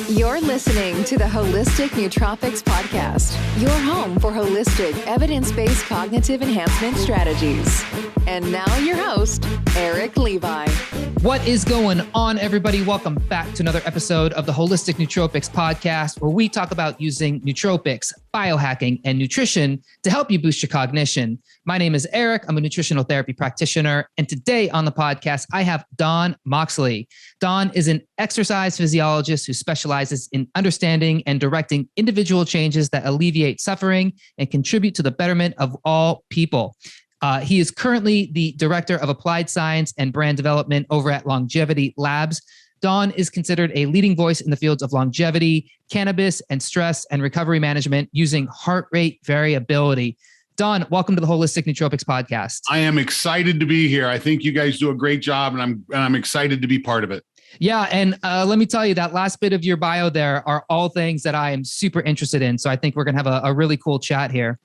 You're listening to the Holistic Nootropics Podcast, your home for holistic, evidence-based cognitive enhancement strategies. And now your host, Eric Levi. What is going on, everybody? Welcome back to another episode of the Holistic Nootropics Podcast, where we talk about using nootropics, biohacking, and nutrition to help you boost your cognition. My name is Eric. I'm a nutritional therapy practitioner. And today on the podcast, I have Don Moxley. Don is an exercise physiologist who specializes in understanding and directing individual changes that alleviate suffering and contribute to the betterment of all people. He is currently the Director of Applied Science and Brand Development over at Longevity Labs. Don is considered a leading voice in the fields of longevity, cannabis, and stress and recovery management using heart rate variability. Don, welcome to the Holistic Nootropics Podcast. I am excited to be here. I think you guys do a great job, and I'm excited to be part of it. Yeah, and let me tell you, that last bit of your bio there are all things that I am super interested in. So I think we're going to have a really cool chat here.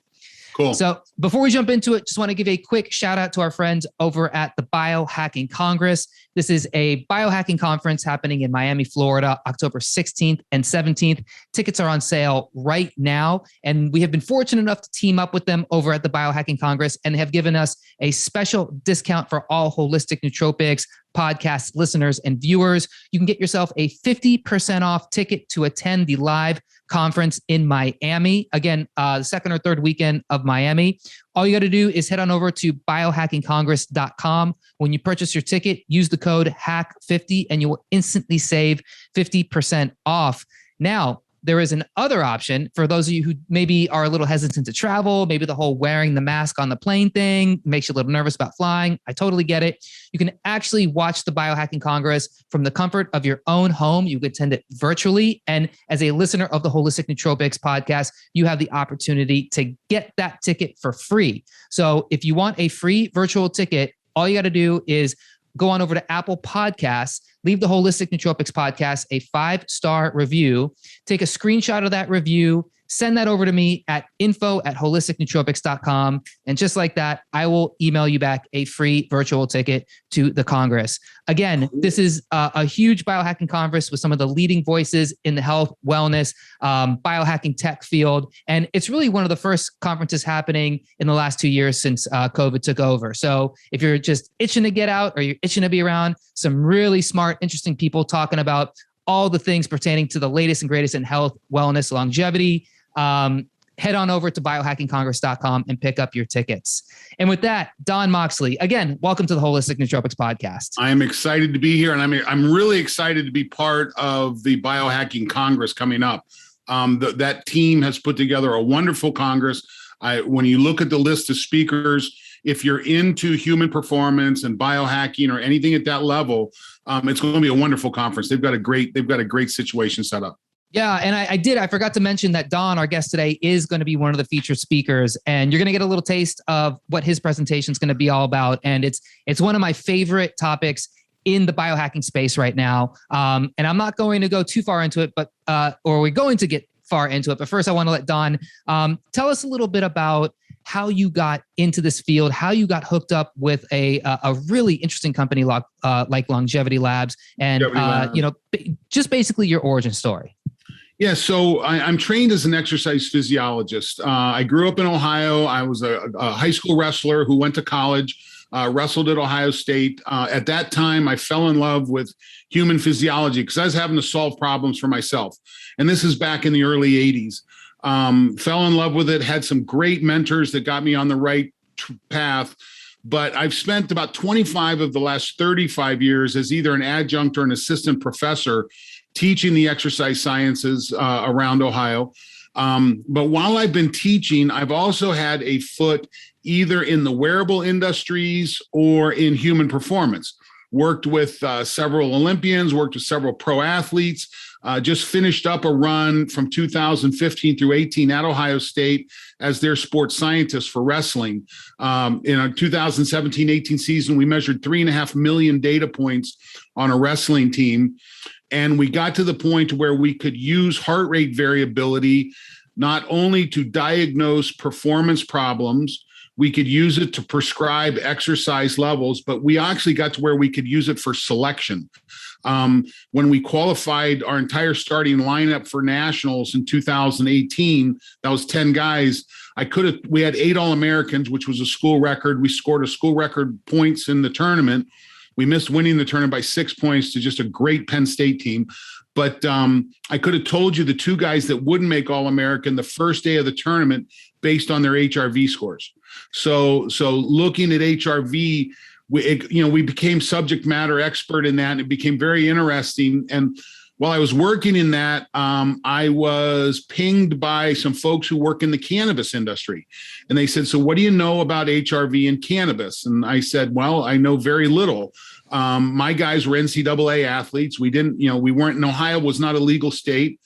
Cool. So before we jump into it, just want to give a quick shout out to our friends over at the Biohacking Congress. This is a biohacking conference happening in Miami, Florida, October 16th and 17th. Tickets are on sale right now. And we have been fortunate enough to team up with them over at the Biohacking Congress and have given us a special discount for all Holistic Nootropics podcast listeners and viewers. You can get yourself a 50% off ticket to attend the live conference in Miami. Again, the second or third weekend of Miami. All you got to do is head on over to biohackingcongress.com. When you purchase your ticket, use the code HACK50 and you will instantly save 50% off. Now, there is an other option for those of you who maybe are a little hesitant to travel. Maybe the whole wearing the mask on the plane thing makes you a little nervous about flying. I totally get it. You can actually watch the Biohacking Congress from the comfort of your own home. You can attend it virtually. And as a listener of the Holistic Nootropics Podcast, you have the opportunity to get that ticket for free. So if you want a free virtual ticket, all you got to do is go on over to Apple Podcasts, leave the Holistic Nootropics Podcast a 5-star review, take a screenshot of that review, send that over to me at info@holisticnootropics.com. And just like that, I will email you back a free virtual ticket to the Congress. Again, this is a huge biohacking conference with some of the leading voices in the health, wellness, biohacking tech field. And it's really one of the first conferences happening in the last 2 years since COVID took over. So if you're just itching to get out or you're itching to be around some really smart, interesting people talking about all the things pertaining to the latest and greatest in health, wellness, longevity, head on over to biohackingcongress.com and pick up your tickets. And with that, Don Moxley, again, welcome to the Holistic Nootropics Podcast. I am excited to be here, and I'm really excited to be part of the Biohacking Congress coming up. That team has put together a wonderful Congress. When you look at the list of speakers, if you're into human performance and biohacking or anything at that level, it's going to be a wonderful conference. They've got a great situation set up. Yeah, and I forgot to mention that Don, our guest today, is going to be one of the featured speakers, and you're going to get a little taste of what his presentation is going to be all about. And it's one of my favorite topics in the biohacking space right now. And I'm not going to go too far into it, but or we're going to get far into it. But first, I want to let Don tell us a little bit about how you got into this field, how you got hooked up with a really interesting company like Longevity Labs, and just basically your origin story. Yeah, so I'm trained as an exercise physiologist. I grew up in Ohio. I was a high school wrestler who went to college, wrestled at Ohio State. At that time, I fell in love with human physiology because I was having to solve problems for myself. And this is back in the early 80s. Fell in love with it, had some great mentors that got me on the right path. But I've spent about 25 of the last 35 years as either an adjunct or an assistant professor teaching the exercise sciences around Ohio. But while I've been teaching, I've also had a foot either in the wearable industries or in human performance. Worked with several Olympians, worked with several pro athletes, just finished up a run from 2015 through 18 at Ohio State as their sports scientist for wrestling. In our 2017-18 season, we measured 3.5 million data points on a wrestling team. And we got to the point where we could use heart rate variability not only to diagnose performance problems, We could use it to prescribe exercise levels, but we actually got to where we could use it for selection. When we qualified our entire starting lineup for nationals in 2018, that was 10 guys. We had 8 All-Americans, which was a school record. We scored a school record points in the tournament. We missed winning the tournament by 6 points to just a great Penn State team. But I could have told you the 2 guys that wouldn't make All-American the first day of the tournament based on their HRV scores. So looking at HRV, we became subject matter expert in that, and it became very interesting. And while I was working in that, I was pinged by some folks who work in the cannabis industry. And they said, so what do you know about HRV and cannabis? And I said, well, I know very little. My guys were NCAA athletes. We weren't in Ohio, was not a legal state.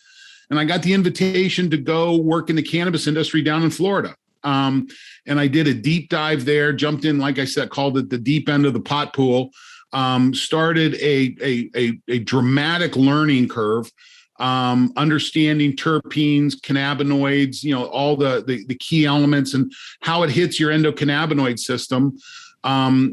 And I got the invitation to go work in the cannabis industry down in Florida. And I did a deep dive there, jumped in, like I said, called it the deep end of the pot pool, started a dramatic learning curve, understanding terpenes, cannabinoids, all the key elements and how it hits your endocannabinoid system,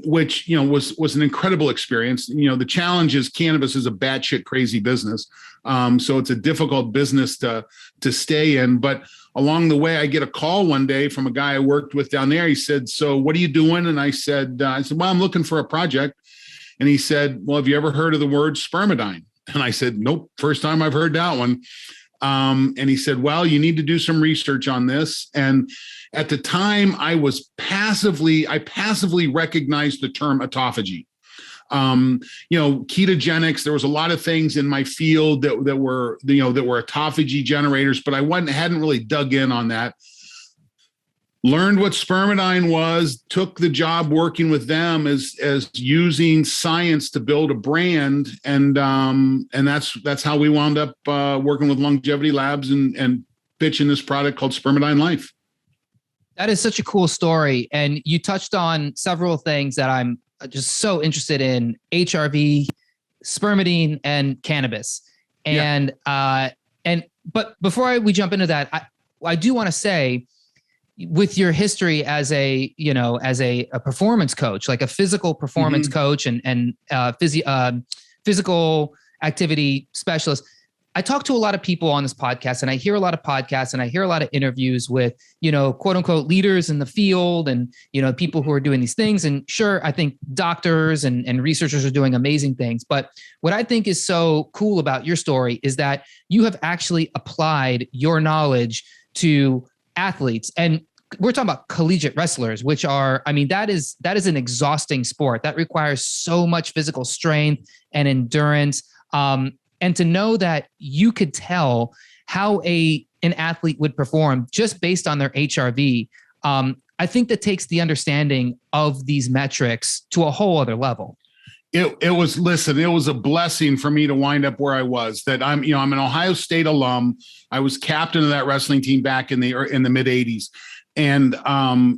which, was an incredible experience. The challenge is cannabis is a batshit crazy business. So it's a difficult business to stay in. But along the way, I get a call one day from a guy I worked with down there. He said, so what are you doing? And I said, well, I'm looking for a project. And he said, well, have you ever heard of the word spermidine? And I said, nope, first time I've heard that one. And he said, well, you need to do some research on this. And at the time I passively recognized the term autophagy. Ketogenics, there was a lot of things in my field that were autophagy generators, but I hadn't really dug in on that. Learned what Spermidine was, took the job working with them as using science to build a brand. And that's how we wound up working with Longevity Labs and pitching this product called Spermidinelife. That is such a cool story. And you touched on several things that I'm just so interested in: HRV, spermidine, and cannabis. And but before we jump into that, I do want to say, with your history as a performance coach, like a physical performance coach and physical activity specialist, I talk to a lot of people on this podcast, and I hear a lot of podcasts, and I hear a lot of interviews with, quote unquote leaders in the field and, people who are doing these things. And sure, I think doctors and researchers are doing amazing things. But what I think is so cool about your story is that you have actually applied your knowledge to athletes. And we're talking about collegiate wrestlers, which are, that is an exhausting sport that requires so much physical strength and endurance. And to know that you could tell how an athlete would perform just based on their HRV, I think that takes the understanding of these metrics to a whole other level. It was a blessing for me to wind up where I was. That I'm an Ohio State alum. I was captain of that wrestling team back in the mid '80s. And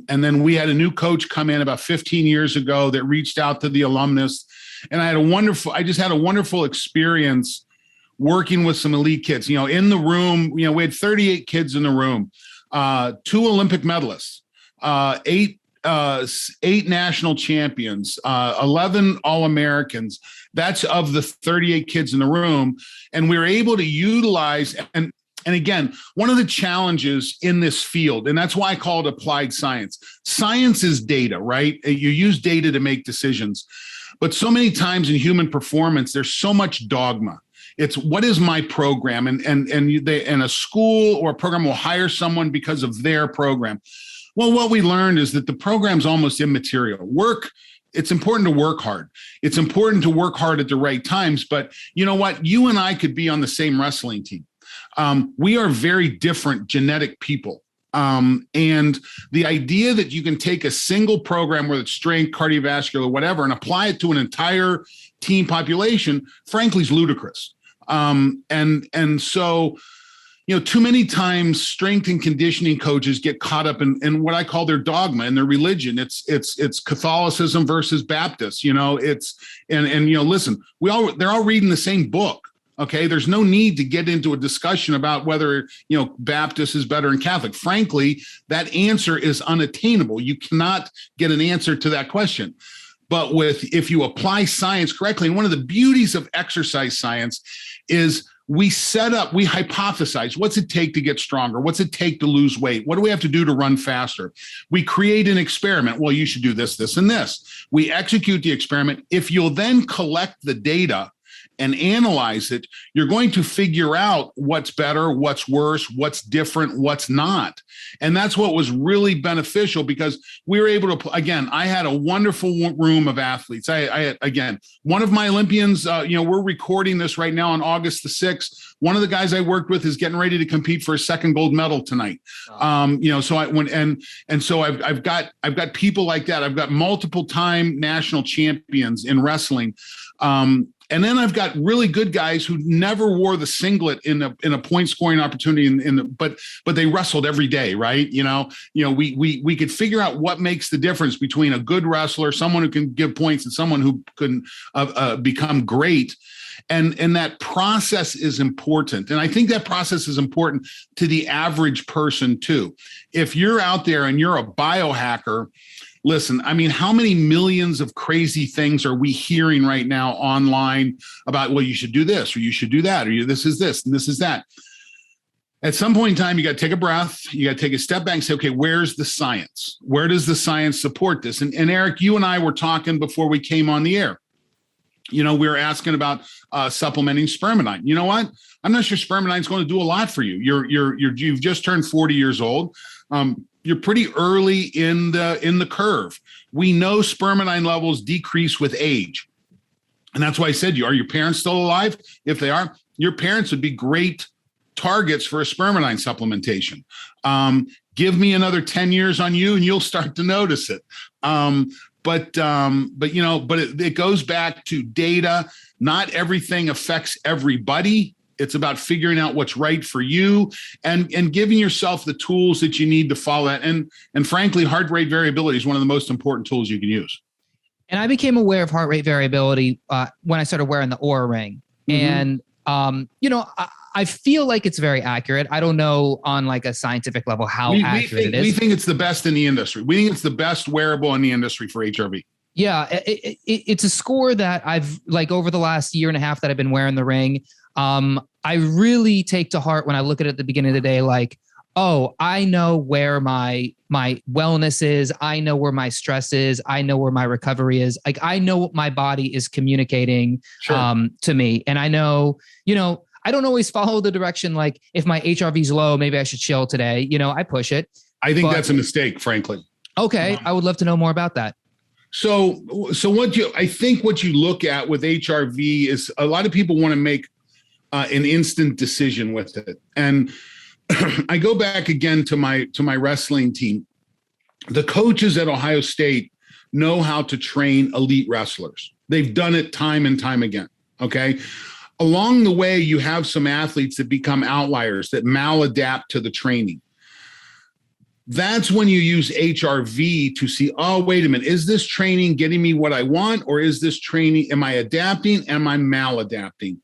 then we had a new coach come in about 15 years ago that reached out to the alumnus. And I just had a wonderful experience working with some elite kids. In the room, we had 38 kids in the room, 2 Olympic medalists, 8 national champions, 11 All-Americans. That's of the 38 kids in the room. And we were able to utilize, and again, one of the challenges in this field, and that's why I call it applied science. Science is data, right? You use data to make decisions. But so many times in human performance, there's so much dogma. It's what is my program? And a school or a program will hire someone because of their program. Well, what we learned is that the program's almost immaterial. It's important to work hard. It's important to work hard at the right times. But you know what? You and I could be on the same wrestling team. We are very different genetic people. And the idea that you can take a single program, whether it's strength, cardiovascular, whatever, and apply it to an entire team population, frankly, is ludicrous. And so, too many times strength and conditioning coaches get caught up in what I call their dogma and their religion. It's Catholicism versus Baptist, listen, they're all reading the same book. Okay, there's no need to get into a discussion about whether, Baptist is better than Catholic. Frankly, that answer is unattainable. You cannot get an answer to that question. But if you apply science correctly, and one of the beauties of exercise science is we hypothesize, what's it take to get stronger? What's it take to lose weight? What do we have to do to run faster? We create an experiment. Well, you should do this, this, and this. We execute the experiment. If you'll then collect the data and analyze it, you're going to figure out what's better, what's worse, what's different, what's not. And that's what was really beneficial, because we were able to, again, I had a wonderful room of athletes. I had, again, one of my Olympians, we're recording this right now on August the 6th. One of the guys I worked with is getting ready to compete for a second gold medal tonight. So I've got people like that. I've got multiple time national champions in wrestling. And then I've got really good guys who never wore the singlet in a point scoring opportunity, but they wrestled every day, right? We could figure out what makes the difference between a good wrestler, someone who can give points, and someone who can become great. And that process is important. And I think that process is important to the average person too. If you're out there and you're a biohacker, listen, I mean, how many millions of crazy things are we hearing right now online about, well, you should do this, or you should do that, or this is this, and this is that. At some point in time, you got to take a breath. You got to take a step back and say, okay, where's the science? Where does the science support this? And Eric, you and I were talking before we came on the air. We were asking about supplementing spermidine. You know what? I'm not sure spermidine is going to do a lot for you. You've just turned 40 years old. You're pretty early in the curve. We know spermidine levels decrease with age. And that's why I said, are your parents still alive? If they are, your parents would be great targets for a spermidine supplementation. Give me another 10 years on you and you'll start to notice it. But it goes back to data. Not everything affects everybody. It's about figuring out what's right for you and giving yourself the tools that you need to follow that. And frankly, heart rate variability is one of the most important tools you can use. And I became aware of heart rate variability when I started wearing the Oura ring. Mm-hmm. And, I feel like it's very accurate. I don't know on like a scientific level how accurate it is. We think it's the best in the industry. We think it's the best wearable in the industry for HRV. Yeah, it's a score that I've over the last year and a half that I've been wearing the ring. I really take to heart when I look at it at the beginning of the day, oh, I know where my wellness is. I know where my stress is. I know where my recovery is. I know what my body is communicating to me. And I know, I don't always follow the direction. If my HRV is low, maybe I should chill today. I push it. I think that's a mistake, frankly. Okay. I would love to know more about that. So what you look at with HRV is a lot of people want to make an instant decision with it. And I go back again to my wrestling team. The coaches at Ohio State know how to train elite wrestlers. They've done it time and time again. Okay. Along the way, you have some athletes that become outliers, that maladapt to the training. That's when you use HRV to see, oh, wait a minute, is this training getting me what I want? Or is this training, am I adapting? Am I maladapting?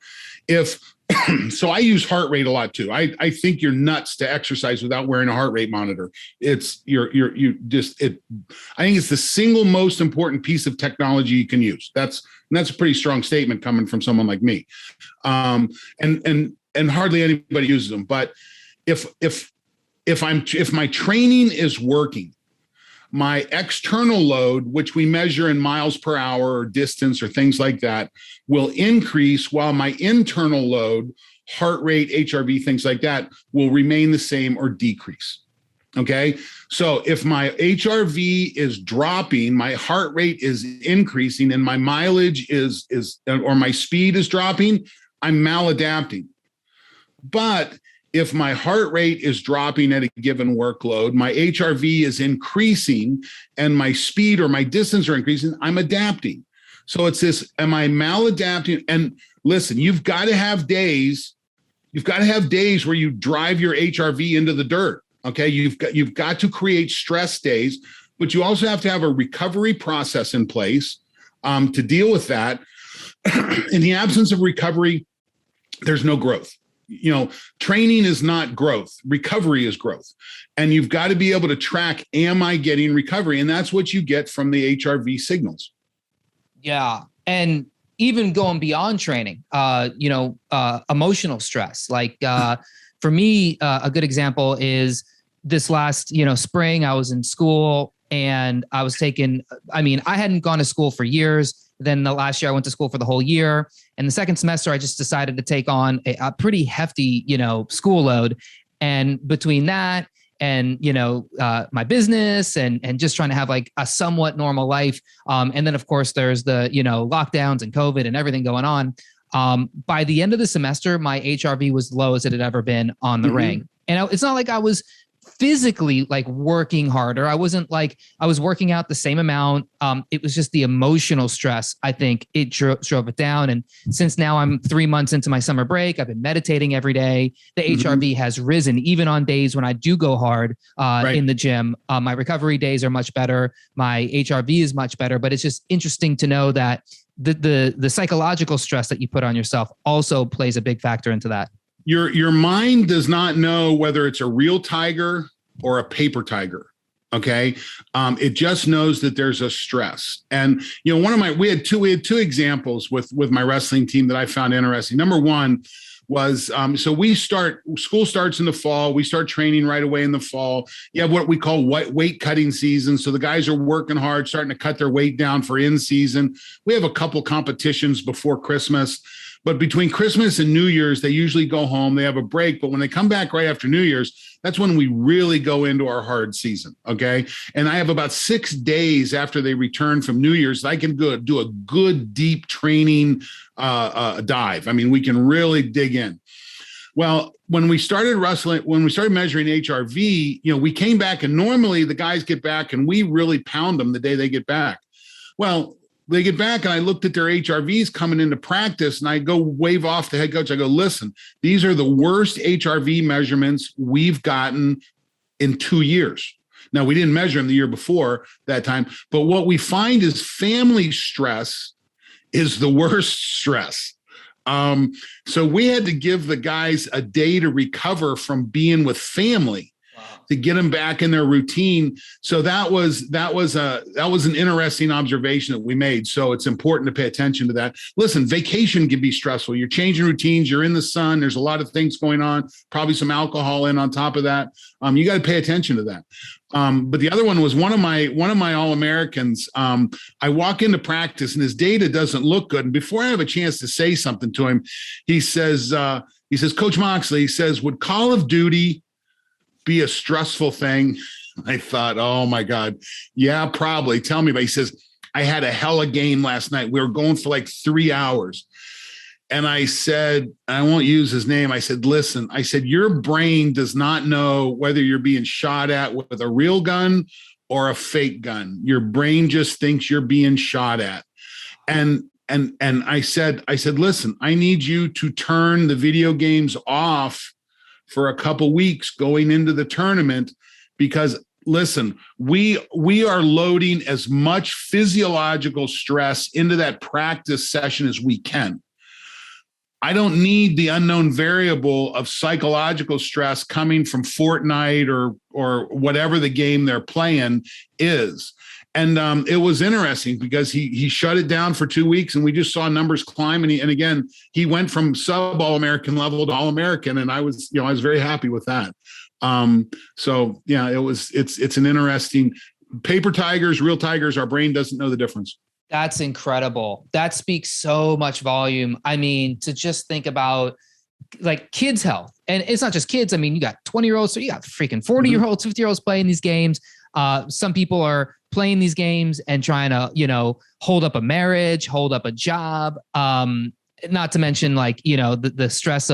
So I use heart rate a lot too. I think you're nuts to exercise without wearing a heart rate monitor. I think it's the single most important piece of technology you can use. That's a pretty strong statement coming from someone like me. And hardly anybody uses them. But if my training is working, my external load, which we measure in miles per hour or distance or things like that, will increase, while my internal load, heart rate, HRV, things like that, will remain the same or decrease. Okay. So if my HRV is dropping, my heart rate is increasing, and my mileage or my speed is dropping, I'm maladapting. But if my heart rate is dropping at a given workload, my HRV is increasing, and my speed or my distance are increasing, I'm adapting. So it's this, am I maladapting? And listen, you've got to have days where you drive your HRV into the dirt. Okay. You've got to create stress days, but you also have to have a recovery process in place to deal with that. In the absence of recovery, there's no growth. Training is not growth. Recovery is growth. And you've got to be able to track, am I getting recovery? And that's what you get from the HRV signals. Yeah. And even going beyond training, emotional stress. Like for me, a good example is this last, spring, I was in school and I hadn't gone to school for years. Then the last year I went to school for the whole year. And the second semester, I just decided to take on a pretty hefty, school load. And between that and, my business and just trying to have like a somewhat normal life. And then of course there's the, lockdowns and COVID and everything going on. By the end of the semester, my HRV was low as it had ever been on the ring. And it's not like I was physically like working harder. I wasn't like I was working out the same amount. It was just the emotional stress. I think it drove it down. And since now I'm 3 months into my summer break, I've been meditating every day. The HRV has risen even on days when I do go hard in the gym. My recovery days are much better. My HRV is much better. But it's just interesting to know that the psychological stress that you put on yourself also plays a big factor into that. Your mind does not know whether it's a real tiger or a paper tiger. Okay. It just knows that there's a stress. And, we had two examples with my wrestling team that I found interesting. Number one was, school starts in the fall. We start training right away in the fall. You have what we call weight cutting season. So the guys are working hard, starting to cut their weight down for in season. We have a couple competitions before Christmas. But between Christmas and New Year's, they usually go home. They have a break. But when they come back right after New Year's, that's when we really go into our hard season. Okay. And I have about 6 days after they return from New Year's, I can do a good deep training dive. I mean, we can really dig in. Well, when we started measuring HRV, we came back and normally the guys get back and we really pound them the day they get back. Well, they get back and I looked at their HRVs coming into practice and I go wave off the head coach. I go, listen, these are the worst HRV measurements we've gotten in 2 years. Now, we didn't measure them the year before that time, but what we find is family stress is the worst stress. So we had to give the guys a day to recover from being with family. To get them back in their routine. So that was an interesting observation that we made. So it's important to pay attention to that. Listen, vacation can be stressful. You're changing routines. You're in the sun. There's a lot of things going on, probably some alcohol in on top of that. You got to pay attention to that. But the other one was one of my All-Americans. I walk into practice and his data doesn't look good. And before I have a chance to say something to him, he says, Coach Moxley, he says, would Call of Duty be a stressful thing? I thought, oh my God. Yeah, probably. Tell me. But he says, I had a hella game last night. We were going for like 3 hours. And I said, I won't use his name. I said, listen, your brain does not know whether you're being shot at with a real gun or a fake gun. Your brain just thinks you're being shot at. And I said, listen, I need you to turn the video games off for a couple weeks going into the tournament, because listen, we are loading as much physiological stress into that practice session as we can. I don't need the unknown variable of psychological stress coming from Fortnite or whatever the game they're playing is. And it was interesting because he shut it down for 2 weeks and we just saw numbers climb. And again, he went from sub All-American level to All-American. And I was very happy with that. So yeah, it's an interesting paper tigers, real tigers. Our brain doesn't know the difference. That's incredible. That speaks so much volume. I mean, to just think about like kids' health, and it's not just kids. I mean, you got 20-year-olds, so you got freaking 40-year-olds, 50-year-olds playing these games. Some people are playing these games and trying to, hold up a marriage, hold up a job. Not to mention the stress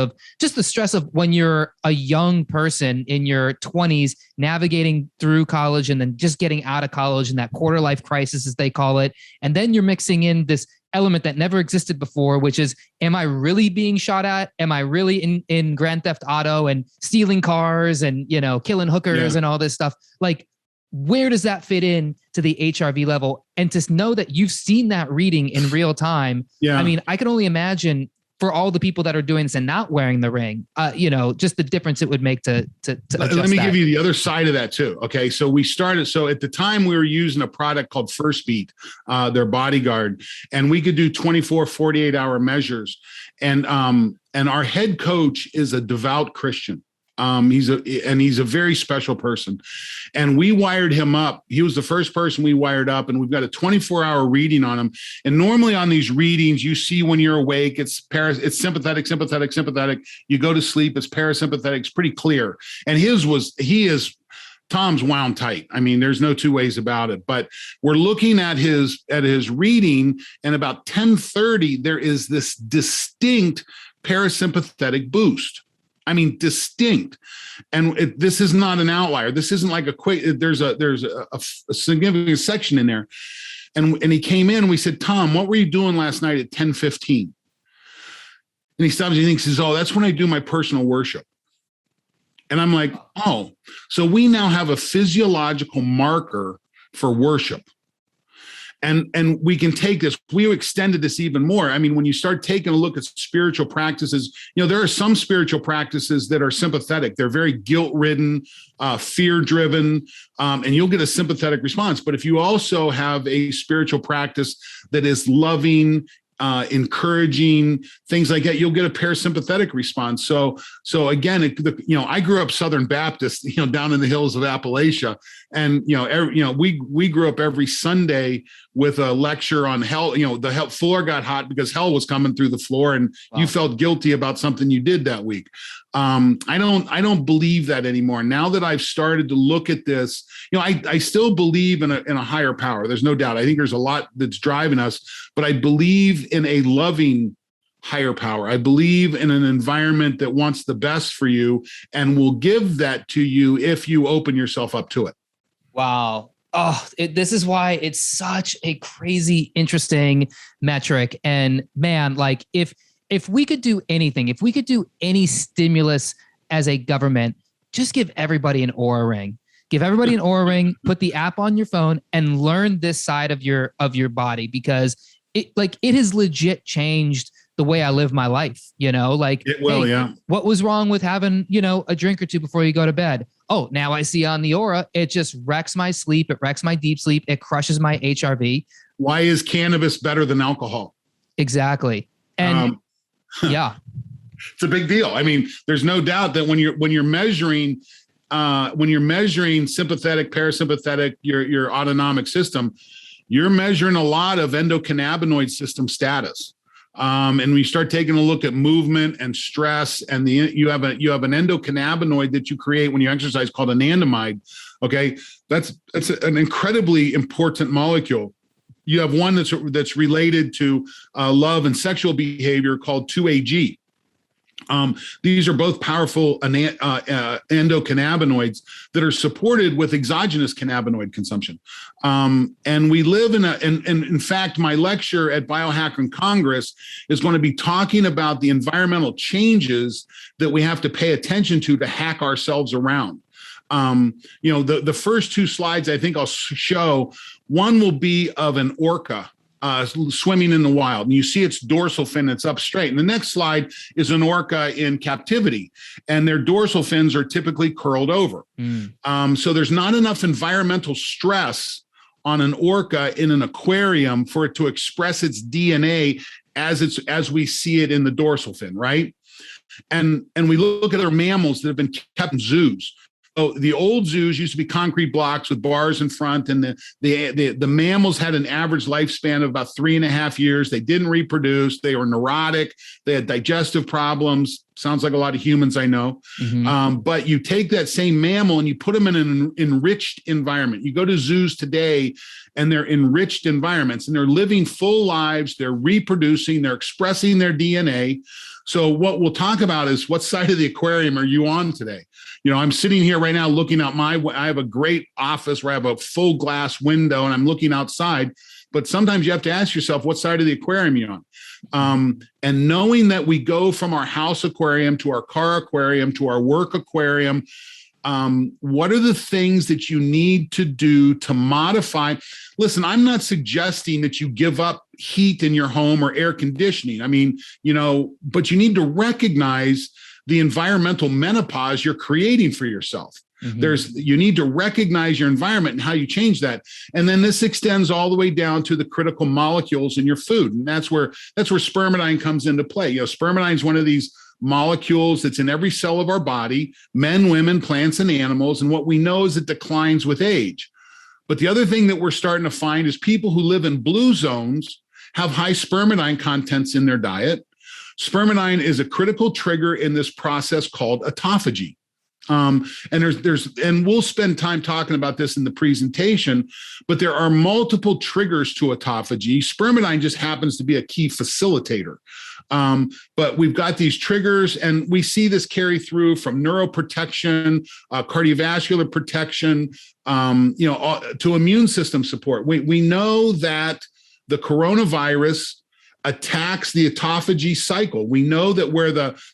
of when you're a young person in your 20s navigating through college and then just getting out of college and that quarter life crisis, as they call it. And then you're mixing in this element that never existed before, which is, am I really being shot at? Am I really in Grand Theft Auto and stealing cars and, killing hookers and all this stuff? Like, where does that fit in to the HRV level? And to know that you've seen that reading in real time. Yeah. I mean, I can only imagine for all the people that are doing this and not wearing the ring, just the difference it would make to let me give you the other side of that too. Okay. So we started, so at the time we were using a product called First Beat, their bodyguard, and we could do 24, 48-hour measures. And our head coach is a devout Christian. He's a very special person, and we wired him up. He was the first person we wired up, and we've got a 24-hour reading on him. And normally on these readings, you see when you're awake, it's sympathetic, sympathetic, sympathetic. You go to sleep, it's parasympathetic. It's pretty clear. And Tom's wound tight. I mean, there's no two ways about it. But we're looking at his reading, and about 10:30, there is this distinct parasympathetic boost. I mean, distinct. And this is not an outlier. This isn't like a quick, there's a significant section in there. And he came in and we said, Tom, what were you doing last night at 10:15? And he stops and he says, oh, that's when I do my personal worship. And I'm like, oh, so we now have a physiological marker for worship. And we can take this, we extended this even more. I mean, when you start taking a look at spiritual practices, there are some spiritual practices that are sympathetic. They're very guilt-ridden, fear-driven, and you'll get a sympathetic response. But if you also have a spiritual practice that is loving, encouraging, things like that, you'll get a parasympathetic response. So again, I grew up Southern Baptist, down in the hills of Appalachia, and we grew up every Sunday with a lecture on hell. The hell floor got hot because hell was coming through the floor, and you felt guilty about something you did that week. I don't believe that anymore. Now that I've started to look at this, I still believe in a higher power. There's no doubt. I think there's a lot that's driving us, but I believe in a loving higher power. I believe in an environment that wants the best for you and will give that to you if you open yourself up to it. Wow. Oh, this is why it's such a crazy, interesting metric. And man, like if we could do anything, if we could do any stimulus as a government, just give everybody an Oura ring. Give everybody an Oura ring, put the app on your phone, and learn this side of your body, because it has legit changed the way I live my life. It will, yeah. What was wrong with having, a drink or two before you go to bed? Oh, now I see on the Oura, it just wrecks my sleep. It wrecks my deep sleep. It crushes my Hrv. Why is cannabis better than alcohol? Exactly. And yeah, it's a big deal. I mean, there's no doubt that when you're measuring sympathetic, parasympathetic, your autonomic system, you're measuring a lot of endocannabinoid system status. And we start taking a look at movement and stress, and you have an endocannabinoid that you create when you exercise called anandamide. Okay, that's an incredibly important molecule. You have one that's related to love and sexual behavior called 2AG. These are both powerful endocannabinoids that are supported with exogenous cannabinoid consumption. And we live in fact, my lecture at Biohacking Congress is going to be talking about the environmental changes that we have to pay attention to hack ourselves around. The first two slides I think I'll show, one will be of an orca swimming in the wild, and you see its dorsal fin that's up straight. And the next slide is an orca in captivity, and their dorsal fins are typically curled over. So there's not enough environmental stress on an orca in an aquarium for it to express its DNA as we see it in the dorsal fin, right? And we look at other mammals that have been kept in zoos. So the old zoos used to be concrete blocks with bars in front, and the mammals had an average lifespan of about 3.5 years. They didn't reproduce. They were neurotic. They had digestive problems. Sounds like a lot of humans, I know. Mm-hmm. But you take that same mammal and you put them in an enriched environment. You go to zoos today, and they're enriched environments, and they're living full lives. They're reproducing. They're expressing their DNA. So what we'll talk about is, what side of the aquarium are you on today? I'm sitting here right now looking out I have a great office where I have a full glass window and I'm looking outside, but sometimes you have to ask yourself, what side of the aquarium you're on? And knowing that we go from our house aquarium to our car aquarium to our work aquarium, What are the things that you need to do to modify? Listen, I'm not suggesting that you give up heat in your home or air conditioning. I mean, but you need to recognize the environmental menopause you're creating for yourself. Mm-hmm. You need to recognize your environment and how you change that. And then this extends all the way down to the critical molecules in your food. And that's where spermidine comes into play. Spermidine is one of these molecules that's in every cell of our body, men, women, plants, and animals. And what we know is it declines with age. But the other thing that we're starting to find is people who live in blue zones have high spermidine contents in their diet. Spermidine is a critical trigger in this process called autophagy. And we'll spend time talking about this in the presentation, but there are multiple triggers to autophagy. Spermidine just happens to be a key facilitator. But we've got these triggers, and we see this carry through from neuroprotection, cardiovascular protection, to immune system support. We know that the coronavirus attacks the autophagy cycle. We know that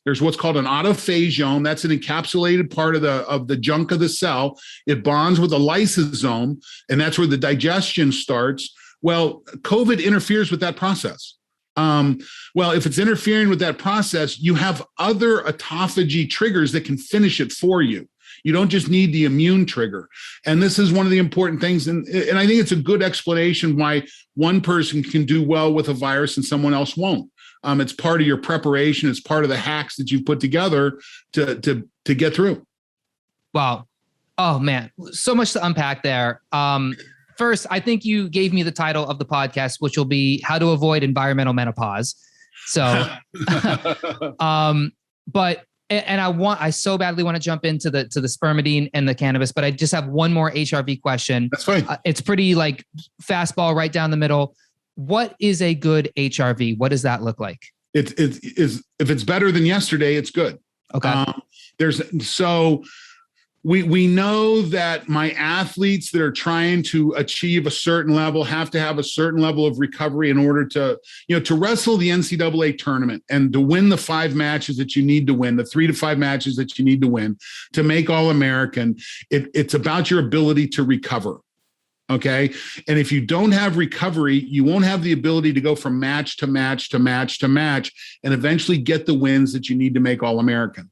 there's what's called an autophage, that's an encapsulated part of the junk of the cell. It bonds with a lysosome, and that's where the digestion starts. Well, COVID interferes with that process. If it's interfering with that process, you have other autophagy triggers that can finish it for you. You don't just need the immune trigger. And this is one of the important things. And I think it's a good explanation why one person can do well with a virus and someone else won't. It's part of your preparation. It's part of the hacks that you've put together to get through. Wow. Oh, man. So much to unpack there. First, I think you gave me the title of the podcast, which will be How to Avoid Environmental Menopause. So, I so badly want to jump into the spermidine and the cannabis, but I just have one more HRV question. That's fine. It's pretty like fastball right down the middle. What is a good HRV? What does that look like? It is, if it's better than yesterday, it's good. Okay. We know that my athletes that are trying to achieve a certain level have to have a certain level of recovery in order to wrestle the NCAA tournament and to win the 5 matches that you need to win, the 3 to 5 matches that you need to win to make All-American. It's about your ability to recover. Okay. And if you don't have recovery, you won't have the ability to go from match to match to match to match and eventually get the wins that you need to make All-American.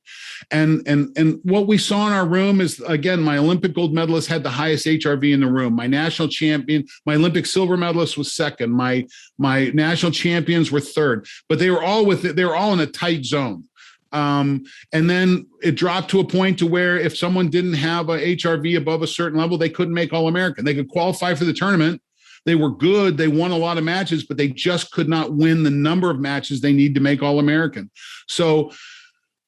And what we saw in our room is, again, my Olympic gold medalist had the highest HRV in the room. My national champion, my Olympic silver medalist was second. My national champions were third, but they were all in a tight zone. And then it dropped to a point to where if someone didn't have a HRV above a certain level, they couldn't make All-American. They could qualify for the tournament. They were good. They won a lot of matches, but they just could not win the number of matches they need to make All-American. So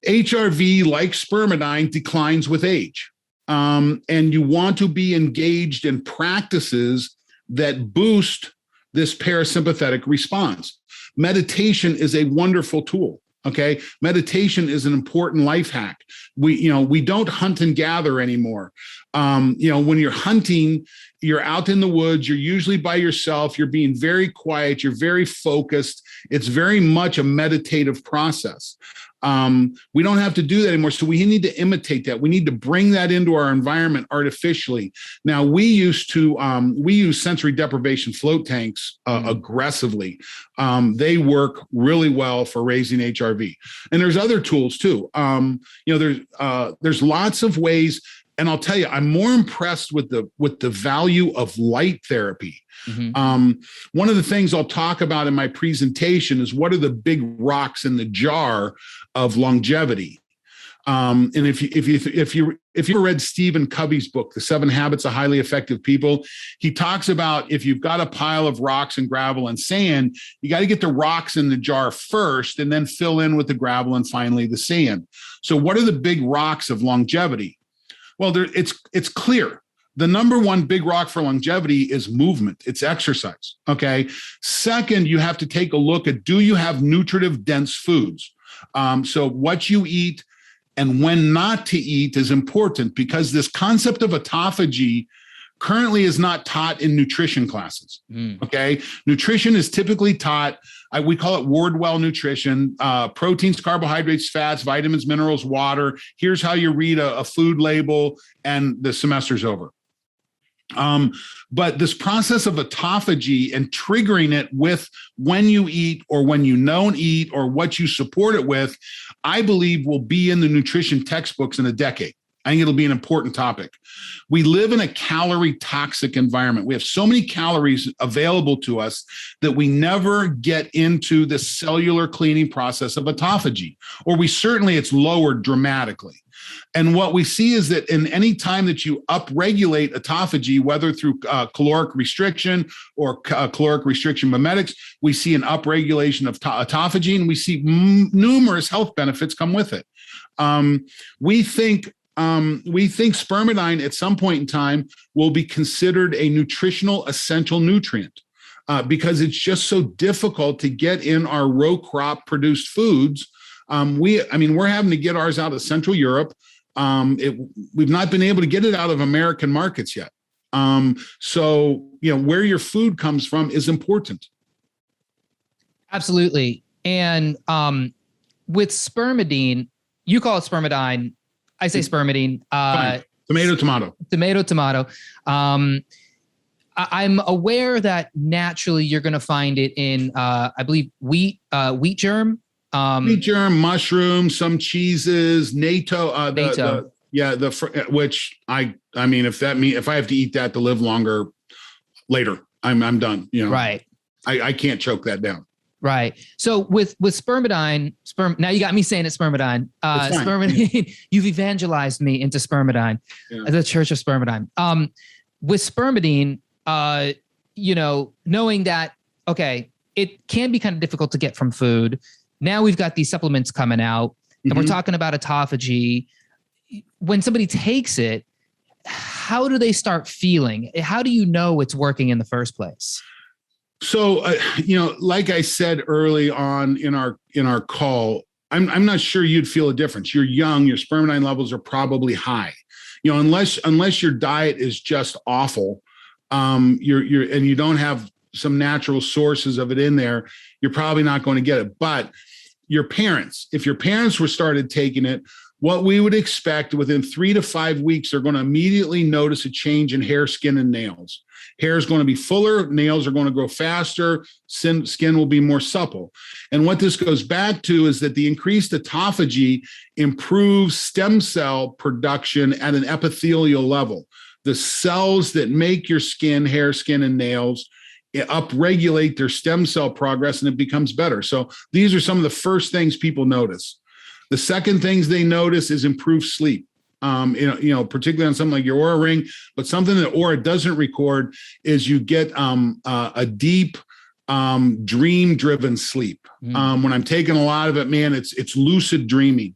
HRV, like spermidine, declines with age. And you want to be engaged in practices that boost this parasympathetic response. Meditation is a wonderful tool. Okay. Meditation is an important life hack. We don't hunt and gather anymore. When you're hunting, you're out in the woods, you're usually by yourself, you're being very quiet, you're very focused. It's very much a meditative process. We don't have to do that anymore. So we need to imitate that. We need to bring that into our environment artificially. Now, we use sensory deprivation float tanks aggressively. They work really well for raising HRV. And there's other tools too. There's lots of ways. And I'll tell you, I'm more impressed with the value of light therapy. Mm-hmm. One of the things I'll talk about in my presentation is what are the big rocks in the jar of longevity. And if you read Stephen Covey's book, The 7 Habits of Highly Effective People, he talks about if you've got a pile of rocks and gravel and sand, you got to get the rocks in the jar first and then fill in with the gravel and finally the sand. So what are the big rocks of longevity? Well, it's clear. The number one big rock for longevity is movement. It's exercise. Okay. Second, you have to take a look at, do you have nutritive dense foods? So what you eat and when not to eat is important, because this concept of autophagy currently is not taught in nutrition classes. Okay. Nutrition is typically taught, we call it Wardwell nutrition, proteins, carbohydrates, fats, vitamins, minerals, water. Here's how you read a food label, and the semester's over. But this process of autophagy and triggering it with when you eat or when you don't eat or what you support it with, I believe will be in the nutrition textbooks in a decade. I think it'll be an important topic. We live in a calorie toxic environment. We have so many calories available to us that we never get into the cellular cleaning process of autophagy, or it's lowered dramatically. And what we see is that in any time that you upregulate autophagy, whether through caloric restriction or caloric restriction mimetics, we see an upregulation of autophagy, and we see numerous health benefits come with it. We think spermidine at some point in time will be considered a nutritional essential nutrient because it's just so difficult to get in our row crop produced foods. We're having to get ours out of Central Europe. We've not been able to get it out of American markets yet. So where your food comes from is important. Absolutely. And with spermidine, you call it spermidine. I say spermidine. Tomato. I'm aware that naturally you're going to find it in, I believe, wheat germ. Wheat germ, mushrooms, some cheeses, natto. Which if I have to eat that to live longer later, I'm done. Right. I can't choke that down. Right. So with spermidine, now you got me saying it's spermidine. Spermidine, you've evangelized me into spermidine, the Church of Spermidine. With spermidine, knowing that, okay, it can be kind of difficult to get from food. Now we've got these supplements coming out, and we're talking about autophagy. When somebody takes it, how do they start feeling? How do you know it's working in the first place? So, like I said early on in our call, I'm not sure you'd feel a difference. You're young, your spermidine levels are probably high. Unless your diet is just awful, and you don't have some natural sources of it in there, you're probably not going to get it. But if your parents were started taking it, what we would expect within 3 to 5 weeks, they're going to immediately notice a change in hair, skin, and nails. Hair is going to be fuller, nails are going to grow faster, skin will be more supple. And what this goes back to is that the increased autophagy improves stem cell production at an epithelial level. The cells that make your skin, hair, skin, and nails upregulate their stem cell progress, and it becomes better. So these are some of the first things people notice. The second things they notice is improved sleep. Particularly on something like your Oura ring, but something that Oura doesn't record is you get a deep, dream-driven sleep. When I'm taking a lot of it, man, it's lucid dreaming.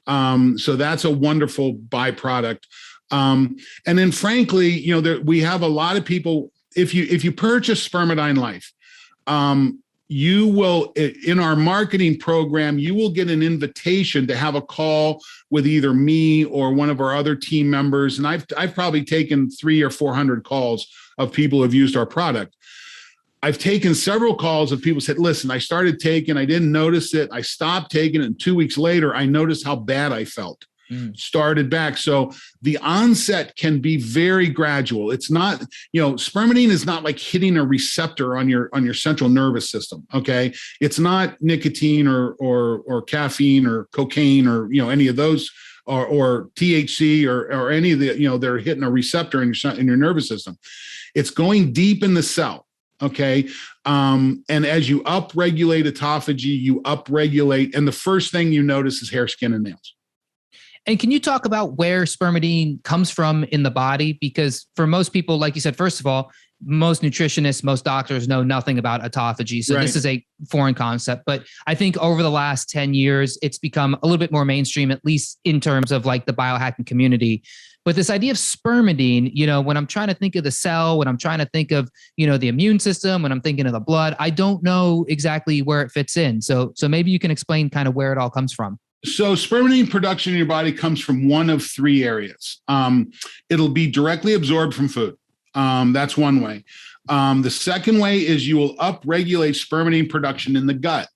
So that's a wonderful byproduct. And then, frankly, we have a lot of people. If you purchase Spermidine Life, you will, in our marketing program, you will get an invitation to have a call with either me or one of our other team members. And I've probably taken 300 or 400 calls of people who have used our product. I've taken several calls of people who said, listen, I started taking, I didn't notice it. I stopped taking it. And 2 weeks later, I noticed how bad I felt. Started back. So the onset can be very gradual. It's not, spermidine is not like hitting a receptor on your central nervous system. Okay. It's not nicotine or caffeine or cocaine or, any of those or THC or any of the, they're hitting a receptor in your nervous system. It's going deep in the cell. Okay. And as you upregulate autophagy, you upregulate. And the first thing you notice is hair, skin, and nails. And can you talk about where spermidine comes from in the body? Because for most people, like you said, first of all, most nutritionists, most doctors know nothing about autophagy. So This is a foreign concept. But I think over the last 10 years, it's become a little bit more mainstream, at least in terms of like the biohacking community. But this idea of spermidine, when I'm trying to think of the cell, when I'm trying to think of, the immune system, when I'm thinking of the blood, I don't know exactly where it fits in. So maybe you can explain kind of where it all comes from. So spermidine production in your body comes from one of 3 areas. It'll be directly absorbed from food. That's one way. The second way is you will upregulate spermidine production in the gut.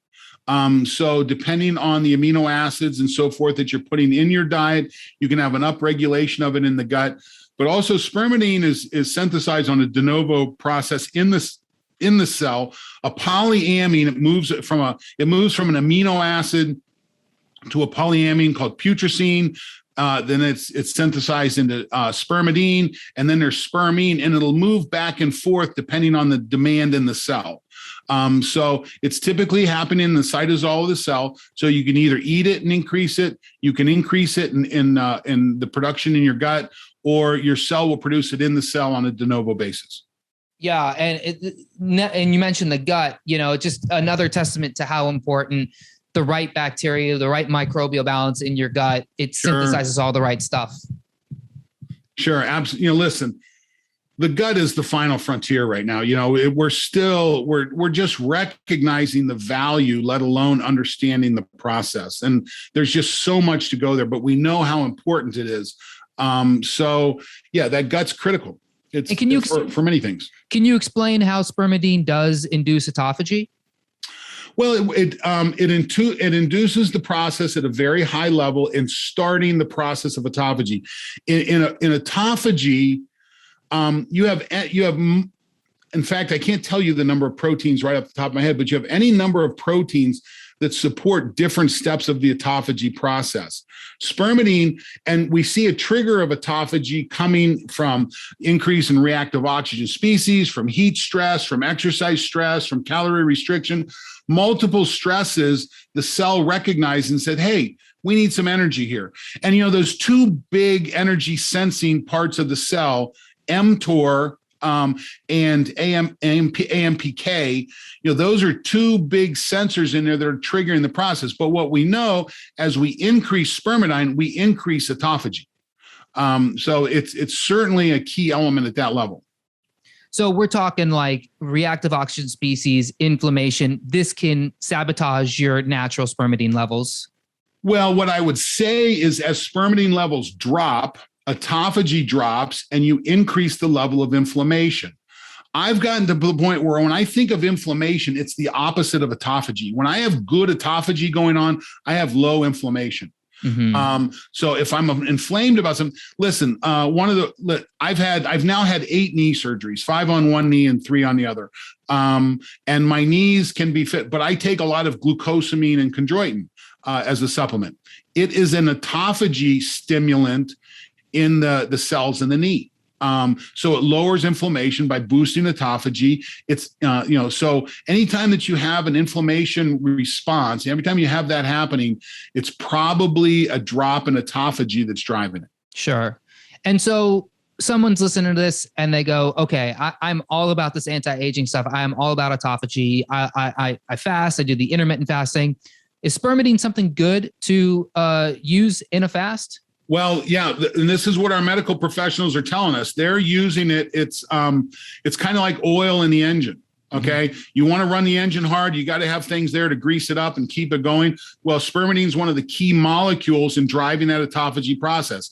So depending on the amino acids and so forth that you're putting in your diet, you can have an upregulation of it in the gut. But also spermidine is synthesized on a de novo process in the cell. A polyamine, it moves from an amino acid to a polyamine called putrescine. Then it's synthesized into spermidine, and then there's spermine, and it'll move back and forth depending on the demand in the cell. So it's typically happening in the cytosol of the cell. So you can either eat it and increase it, you can increase it in the production in your gut, or your cell will produce it in the cell on a de novo basis. Yeah, and you mentioned the gut. Just another testament to how important the right bacteria, the right microbial balance in your gut. It synthesizes all the right stuff. Sure, absolutely. Listen, the gut is the final frontier right now. We're just recognizing the value, let alone understanding the process. And there's just so much to go there, but we know how important it is. So yeah, that gut's critical. It's for many things. Can you explain how spermidine does induce autophagy? Well, it induces the process at a very high level in starting the process of autophagy. In autophagy, you have, in fact, I can't tell you the number of proteins right off the top of my head, but you have any number of proteins that support different steps of the autophagy process. Spermidine, and we see a trigger of autophagy coming from increase in reactive oxygen species, from heat stress, from exercise stress, from calorie restriction, multiple stresses. The cell recognized and said, hey, we need some energy here. And, those two big energy sensing parts of the cell, mTOR and AMPK, those are two big sensors in there that are triggering the process. But what we know, as we increase spermidine, we increase autophagy. So it's certainly a key element at that level. So we're talking like reactive oxygen species, inflammation. This can sabotage your natural spermidine levels. Well, what I would say is as spermidine levels drop, autophagy drops, and you increase the level of inflammation. I've gotten to the point where when I think of inflammation, it's the opposite of autophagy. When I have good autophagy going on, I have low inflammation. Mm-hmm. So if I'm inflamed about something, listen, I've now had 8 knee surgeries, 5 on one knee and 3 on the other. And my knees can be fit, but I take a lot of glucosamine and chondroitin as a supplement. It is an autophagy stimulant in the cells in the knee. So it lowers inflammation by boosting autophagy. It's, so anytime that you have an inflammation response, every time you have that happening, it's probably a drop in autophagy that's driving it. Sure. And so someone's listening to this and they go, okay, I'm all about this anti-aging stuff. I'm all about autophagy. I fast, I do the intermittent fasting. Is spermidine something good to use in a fast? Well, yeah, and this is what our medical professionals are telling us. They're using it. It's kind of like oil in the engine. Okay, mm-hmm. You want to run the engine hard, you got to have things there to grease it up and keep it going. Well, spermidine is one of the key molecules in driving that autophagy process.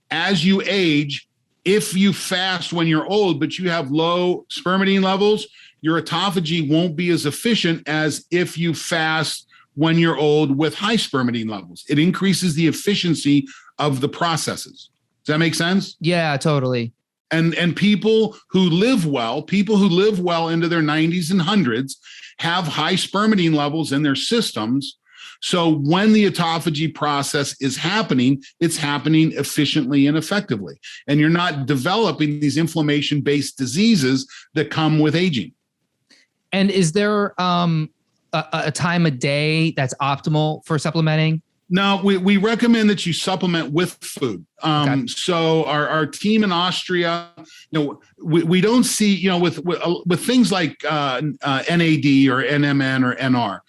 As you age, if you fast when you're old, but you have low spermidine levels, your autophagy won't be as efficient as if you fast when you're old with high spermidine levels. It increases the efficiency of the processes. Does that make sense? Yeah, totally. And people who live well into their 90s and 100s have high spermidine levels in their systems. So when the autophagy process is happening, it's happening efficiently and effectively. And you're not developing these inflammation-based diseases that come with aging. And is there a time of day that's optimal for supplementing? No, we recommend that you supplement with food. Okay. So our team in Austria, we don't see, with things like NAD or NMN or NR,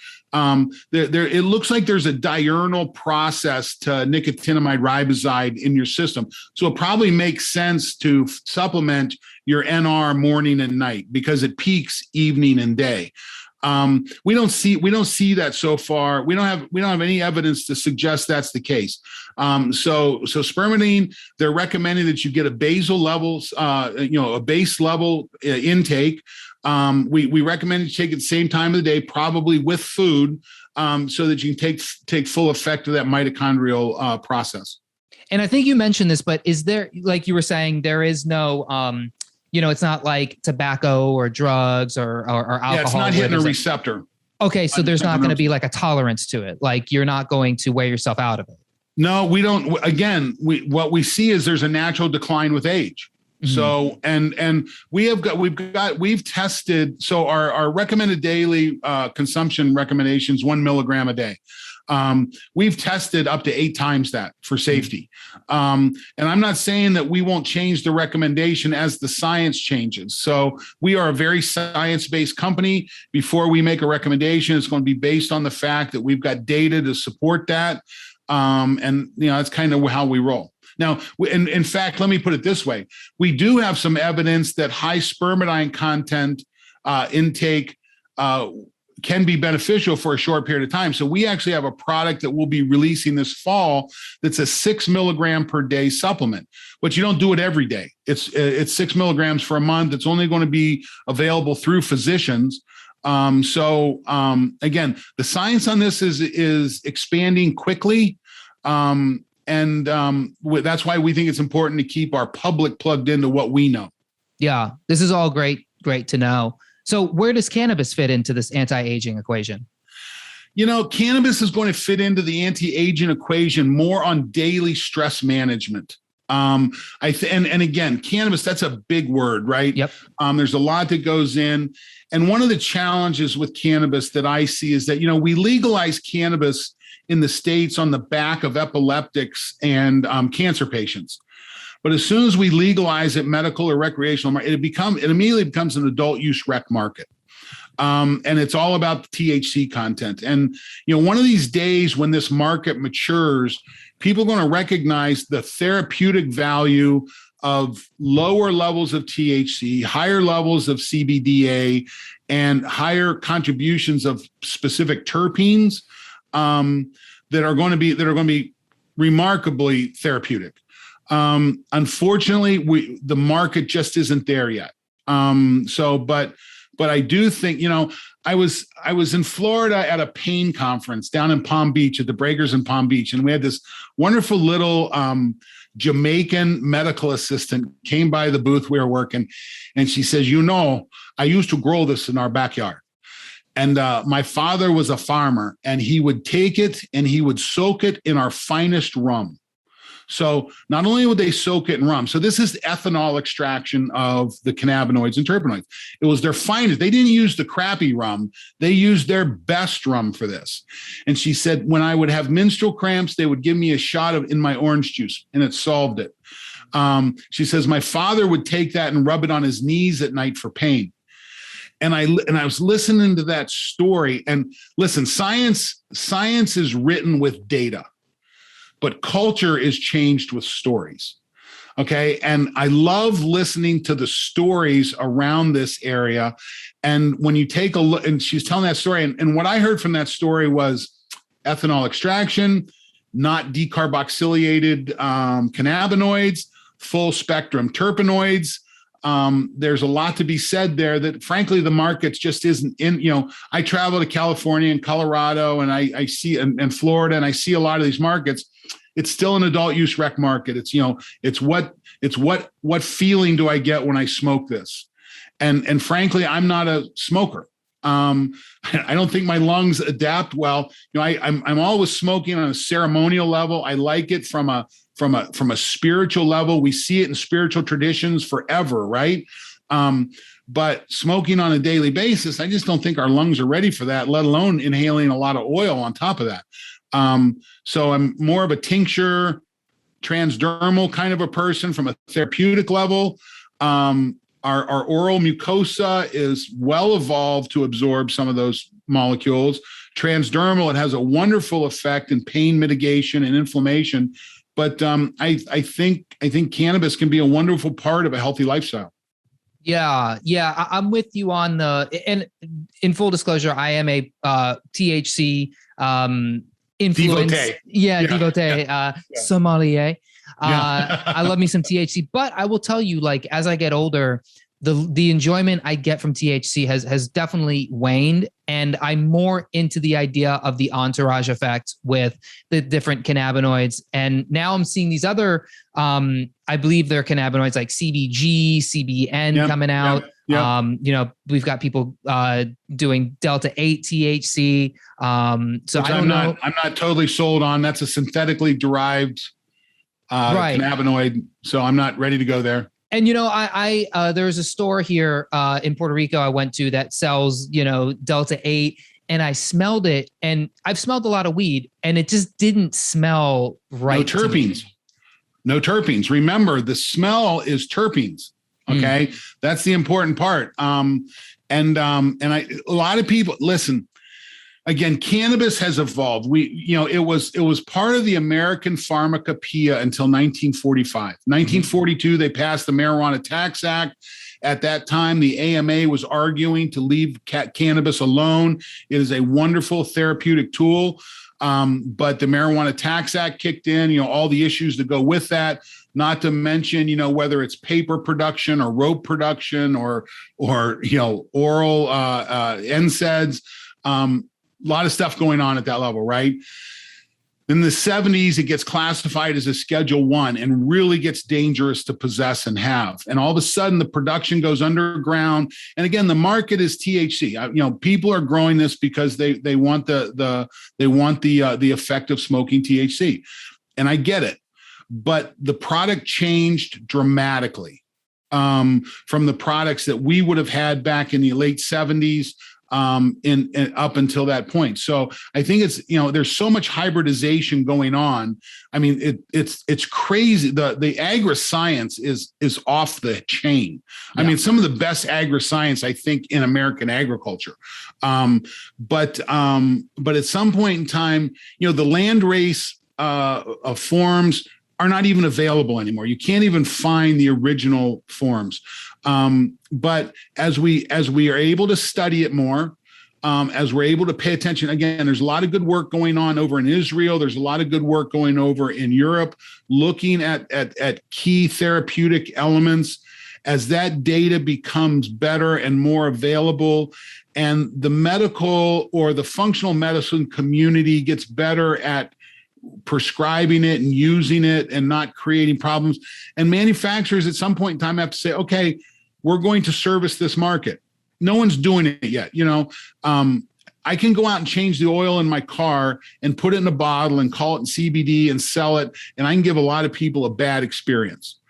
it looks like there's a diurnal process to nicotinamide riboside in your system. So it probably makes sense to supplement your NR morning and night because it peaks evening and day. We don't see that so far. We don't have any evidence to suggest that's the case. So Spermidine, they're recommending that you get a basal levels, a base level intake. We recommend you take it the same time of the day, probably with food, so that you can take full effect of that mitochondrial process. And I think you mentioned this, but is there, like you were saying, there is no, it's not like tobacco or drugs or alcohol. Yeah, it's not hitting a receptor. Okay, so there's not going to be like a tolerance to it. Like you're not going to wear yourself out of it. No, we don't. Again, what we see is there's a natural decline with age. Mm-hmm. So, and we've tested. So our recommended daily consumption recommendations 1 milligram a day. We've tested up to 8 times that for safety. And I'm not saying that we won't change the recommendation as the science changes. So we are a very science-based company. Before we make a recommendation, it's going to be based on the fact that we've got data to support that. And that's kind of how we roll. Now, in fact, let me put it this way. We do have some evidence that high spermidine content intake can be beneficial for a short period of time. So we actually have a product that we'll be releasing this fall that's a 6 milligram per day supplement, but you don't do it every day. It's 6 milligrams for a month. It's only going to be available through physicians. Again, the science on this is expanding quickly. That's why we think it's important to keep our public plugged into what we know. Yeah, this is all great to know. So where does cannabis fit into this anti-aging equation? Cannabis is going to fit into the anti-aging equation more on daily stress management. And again, cannabis, that's a big word, right? Yep. There's a lot that goes in. And one of the challenges with cannabis that I see is that, we legalize cannabis in the States on the back of epileptics and cancer patients. But as soon as we legalize it, medical or recreational, it immediately becomes an adult use rec market. And it's all about the THC content. And, one of these days when this market matures, people are going to recognize the therapeutic value of lower levels of THC, higher levels of CBDA, and higher contributions of specific terpenes that are going to be remarkably therapeutic. Unfortunately, the market just isn't there yet. But I do think, I was in Florida at a pain conference down in Palm Beach at the Breakers in Palm Beach. And we had this wonderful little Jamaican medical assistant came by the booth we were working. And she says, I used to grow this in our backyard. And my father was a farmer, and he would take it and he would soak it in our finest rum. So not only would they soak it in rum, so this is ethanol extraction of the cannabinoids and terpenoids. It was their finest. They didn't use the crappy rum. They used their best rum for this. And she said, when I would have menstrual cramps, they would give me a shot in my orange juice, and it solved it. She says, my father would take that and rub it on his knees at night for pain. And I was listening to that story, and listen, science is written with data, but culture is changed with stories. Okay. And I love listening to the stories around this area. And when you take a look, and she's telling that story, and what I heard from that story was ethanol extraction, not decarboxylated cannabinoids, full spectrum terpenoids. There's a lot to be said there that frankly, the markets just isn't in, I travel to California and Colorado, and I see, and Florida, and I see a lot of these markets. It's still an adult use rec market. It's what feeling do I get when I smoke this? And frankly, I'm not a smoker. I don't think my lungs adapt well. I'm always smoking on a ceremonial level. I like it from a spiritual level. We see it in spiritual traditions forever, right? But smoking on a daily basis, I just don't think our lungs are ready for that, let alone inhaling a lot of oil on top of that. So I'm more of a tincture, transdermal kind of a person from a therapeutic level. Our oral mucosa is well evolved to absorb some of those molecules. Transdermal, it has a wonderful effect in pain mitigation and inflammation. But I think cannabis can be a wonderful part of a healthy lifestyle. Yeah. I'm with you on and in full disclosure, I am a THC influence. Devotee. Devotee, sommelier. I love me some THC, but I will tell you, like, as I get older, the enjoyment I get from THC has definitely waned, and I'm more into the idea of the entourage effect with the different cannabinoids. And now I'm seeing these other, I believe they're cannabinoids like CBG, CBN coming out. We've got people doing Delta 8 THC. So which I don't know. I'm not totally sold on. That's a synthetically derived cannabinoid. So I'm not ready to go there. And, I there's a store here in Puerto Rico I went to that sells, Delta 8, and I smelled it, and I've smelled a lot of weed, and it just didn't smell right. No terpenes. Remember, the smell is terpenes. Okay. That's the important part. A lot of people, listen, again, cannabis has evolved. It was part of the American pharmacopoeia until 1945. 1942, they passed the Marijuana Tax Act. At that time, the AMA was arguing to leave cannabis alone. It is a wonderful therapeutic tool. But the Marijuana Tax Act kicked in, all the issues that go with that, not to mention, whether it's paper production or rope production or oral NSAIDs. A lot of stuff going on at that level, right? In the 70s, it gets classified as a Schedule I and really gets dangerous to possess and have. And all of a sudden, the production goes underground. And again, the market is THC. People are growing this because they want the effect of smoking THC, and I get it. But the product changed dramatically from the products that we would have had back in the late 70s. In up until that point. So I think it's, there's so much hybridization going on. I mean, it's crazy. The agri-science is off the chain. I mean, some of the best agri-science, I think, in American agriculture. But at some point in time, the land race of forms are not even available anymore. You can't even find the original forms. But as we are able to study it more, as we're able to pay attention, again, there's a lot of good work going on over in Israel. There's a lot of good work going over in Europe, looking at key therapeutic elements. As that data becomes better and more available, and the medical or the functional medicine community gets better at prescribing it and using it and not creating problems. And manufacturers at some point in time have to say, okay, we're going to service this market. No one's doing it yet. I can go out and change the oil in my car and put it in a bottle and call it CBD and sell it. And I can give a lot of people a bad experience.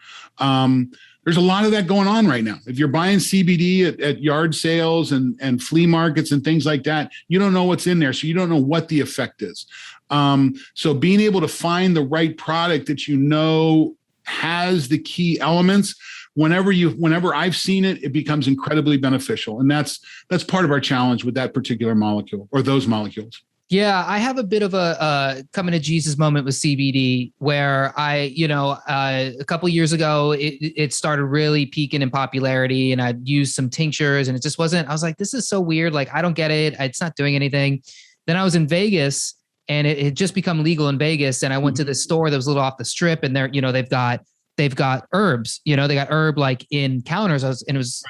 There's a lot of that going on right now. If you're buying CBD at yard sales and flea markets and things like that, you don't know what's in there. So you don't know what the effect is. So being able to find the right product that has the key elements, whenever I've seen it, it becomes incredibly beneficial. And that's part of our challenge with that particular molecule or those molecules. Yeah, I have a bit of a coming to Jesus moment with CBD where a couple of years ago, it started really peaking in popularity, and I'd used some tinctures and it just wasn't, I was like, this is so weird. Like, I don't get it. It's not doing anything. Then I was in Vegas, and it had just become legal in Vegas. And I went to this store that was a little off the strip, and they've got herbs, they got herb like in counters. I was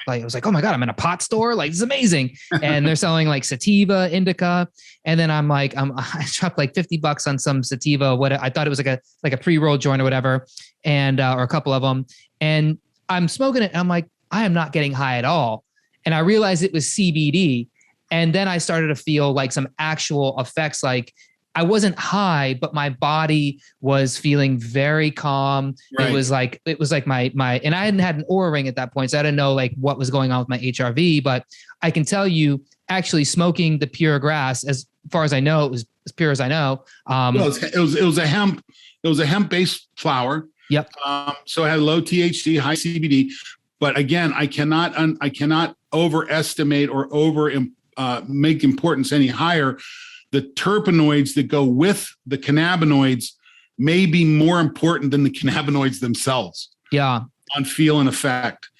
like, oh my God, I'm in a pot store. Like, this is amazing. And they're selling like sativa, indica. And then I'm like, I dropped like $50 on some sativa. What I thought it was like a pre-roll joint or whatever. And, or a couple of them. And I'm smoking it. And I'm like, I am not getting high at all. And I realized it was CBD. And then I started to feel like some actual effects. Like, I wasn't high, but my body was feeling very calm. Right. It was like my, and I hadn't had an Oura ring at that point. So I didn't know like what was going on with my HRV, but I can tell you actually smoking the pure grass, as far as I know, it was as pure as I know. It was a hemp based flower. Yep. So it had low THC, high CBD, but again, I cannot overestimate or make importance any higher. The terpenoids that go with the cannabinoids may be more important than the cannabinoids themselves. Yeah. On feel and effect.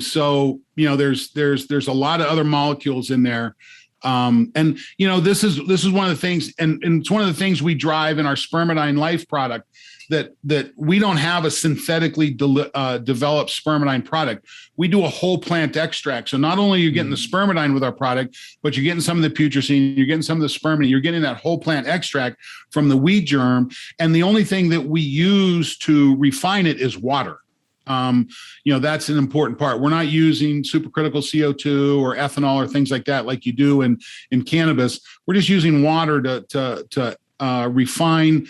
So, there's a lot of other molecules in there. And this is one of the things, and it's one of the things we drive in our Spermidinelife product, that we don't have a synthetically developed spermidine product. We do a whole plant extract. So not only are you getting the spermidine with our product, but you're getting some of the putrescine, you're getting some of the spermidine, you're getting that whole plant extract from the wheat germ. And the only thing that we use to refine it is water. That's an important part. We're not using supercritical CO2 or ethanol or things like that, like you do in cannabis. We're just using water to refine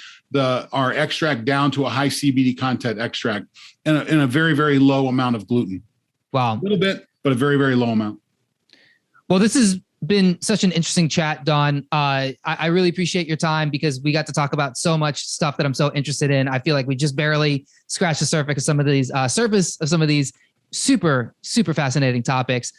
our extract down to a high CBD content extract in a very, very low amount of gluten. Wow. A little bit, but a very, very low amount. Well, this has been such an interesting chat, Don. I really appreciate your time because we got to talk about so much stuff that I'm so interested in. I feel like we just barely scratched the surface of some of these super, super fascinating topics.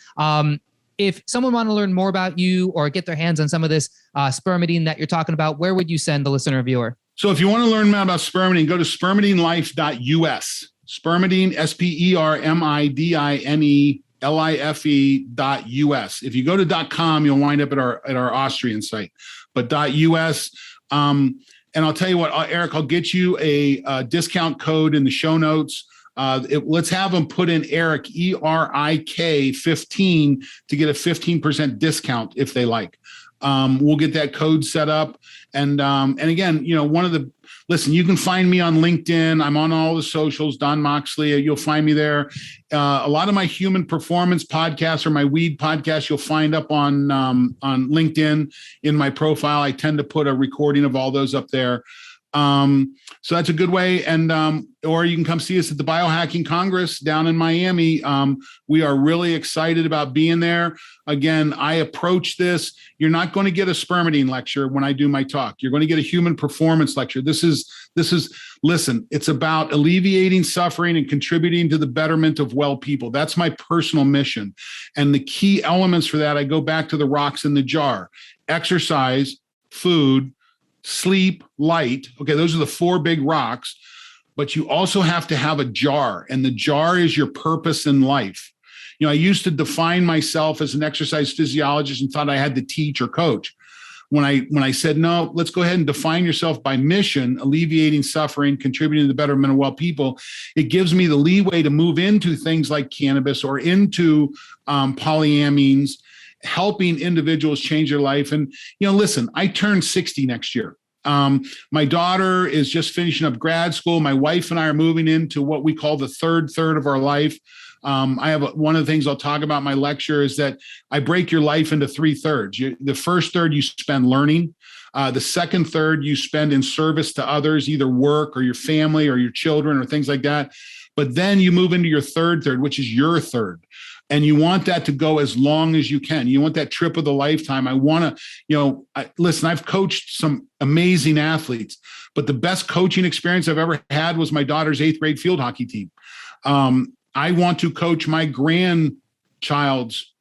If someone want to learn more about you or get their hands on some of this spermidine that you're talking about, where would you send the listener or viewer? So if you want to learn more about spermidine, go to spermidinelife.us. Spermidine, SPERMIDINELIFE.us. If you go to .com, you'll wind up at our Austrian site. But .us, and I'll tell you what, Eric, I'll get you a discount code in the show notes. Let's have them put in Eric, ERIK 15 to get a 15% discount if they like. We'll get that code set up. And again, listen, you can find me on LinkedIn. I'm on all the socials, Don Moxley. You'll find me there. A lot of my human performance podcasts or my weed podcasts, you'll find up on LinkedIn in my profile. I tend to put a recording of all those up there. So that's a good way. And, or you can come see us at the Biohacking Congress down in Miami. We are really excited about being there. Again, I approach this. You're not going to get a spermidine lecture when I do my talk. You're going to get a human performance lecture. Listen, it's about alleviating suffering and contributing to the betterment of well people. That's my personal mission. And the key elements for that, I go back to the rocks in the jar: exercise, food, sleep, light. Okay, those are the four big rocks, but you also have to have a jar, and the jar is your purpose in life. I used to define myself as an exercise physiologist and thought I had to teach or coach. When I said, no, let's go ahead and define yourself by mission, alleviating suffering, contributing to the betterment of well people, it gives me the leeway to move into things like cannabis or into polyamines, helping individuals change their life. And, listen, I turn 60 next year. My daughter is just finishing up grad school. My wife and I are moving into what we call the third of our life. I have one of the things I'll talk about in my lecture is that I break your life into 3/3. The first third you spend learning. The second third you spend in service to others, either work or your family or your children or things like that. But then you move into your third, which is your third. And you want that to go as long as you can. You want that trip of the lifetime. I want to, listen, I've coached some amazing athletes, but the best coaching experience I've ever had was my daughter's 8th grade field hockey team. I want to coach my grandchild's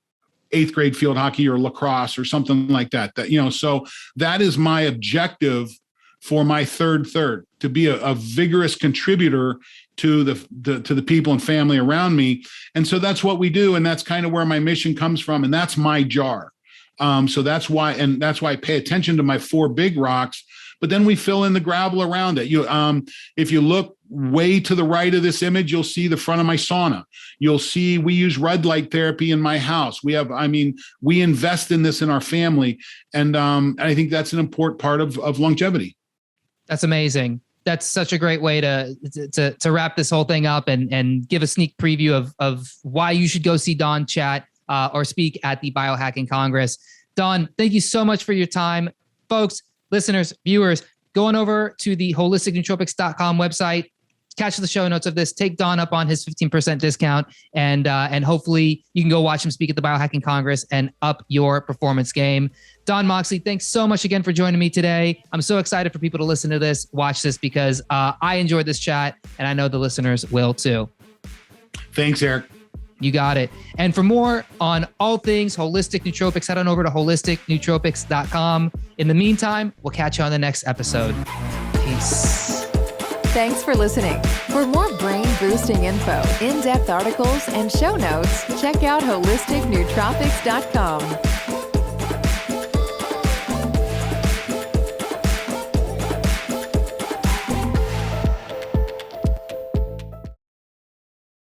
8th grade field hockey or lacrosse or something like that. So that is my objective for my third, to be a vigorous contributor to the people and family around me. And so that's what we do. And that's kind of where my mission comes from. And that's my jar. So that's why I pay attention to my 4 big rocks, but then we fill in the gravel around it. If you look way to the right of this image, you'll see the front of my sauna. You'll see we use red light therapy in my house. We invest in this in our family. And I think that's an important part of longevity. That's amazing. That's such a great way to wrap this whole thing up and give a sneak preview of why you should go see Don chat or speak at the Biohacking Congress. Don, thank you so much for your time. Folks, listeners, viewers, going over to the holisticnootropics.com website, catch the show notes of this, take Don up on his 15% discount, and hopefully you can go watch him speak at the Biohacking Congress and up your performance game. Don Moxley, thanks so much again for joining me today. I'm so excited for people to listen to this, watch this, because I enjoyed this chat, and I know the listeners will too. Thanks, Eric. You got it. And for more on all things holistic nootropics, head on over to holisticnootropics.com. In the meantime, we'll catch you on the next episode. Peace. Thanks for listening. For more brain-boosting info, in-depth articles, and show notes, check out holisticnootropics.com.